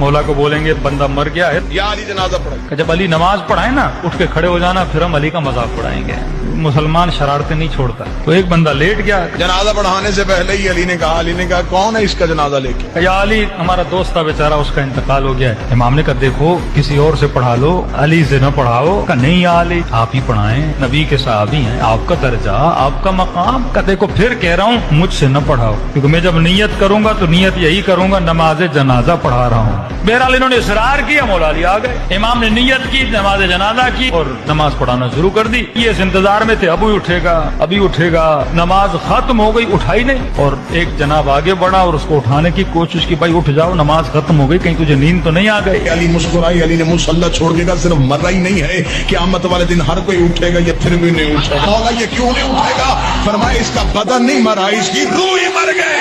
مولا کو بولیں گے بندہ مر گیا ہے، یا علی جنازہ پڑھا، کہ جب علی نماز پڑھائے نا اٹھ کے کھڑے ہو جانا، پھر ہم علی کا مذاق پڑھائیں گے۔ مسلمان شرارتیں نہیں چھوڑتا۔ تو ایک بندہ لیٹ گیا، جنازہ پڑھانے سے پہلے ہی علی نے کہا کون ہے اس کا جنازہ لے کے؟ کہ یا علی ہمارا دوست تھا بیچارہ، اس کا انتقال ہو گیا ہے۔ امام نے کہا دیکھو کسی اور سے پڑھا لو، علی سے نہ پڑھاؤ۔ کہ نہیں یا علی آپ ہی پڑھائیں، نبی کے صحابی ہیں، آپ کا درجہ، آپ کا مقام۔ کہ دیکھو پھر کہہ رہا ہوں مجھ سے نہ پڑھاؤ، کیونکہ میں جب نیت کروں گا تو نیت یہی کروں گا نماز جنازہ پڑھا رہا ہوں۔ بہرحال انہوں نے اصرار کیا، مولا علی آ گئے، امام نے نیت کی، نماز جنازہ کی اور نماز پڑھانا شروع کر دی۔ یہ اس انتظار میں تھے ابھی اٹھے گا ابھی اٹھے گا، نماز ختم ہو گئی، اٹھائی نہیں۔ اور ایک جناب آگے بڑھا اور اس کو اٹھانے کی کوشش کی، بھائی اٹھ جاؤ نماز ختم ہو گئی، کہیں تجھے نیند تو نہیں آ گئی؟ علی مسکرائی، علی نے مصلی چھوڑ کے کہا صرف مرا ہی نہیں ہے، قیامت والے دن ہر کوئی اٹھے گا، یہ پھر بھی نہیں اٹھے گا۔ مولا یہ کیوں نہیں اٹھے گا؟ فرمایا اس کا بدن نہیں مرا، اس کی روح ہی مر گئے۔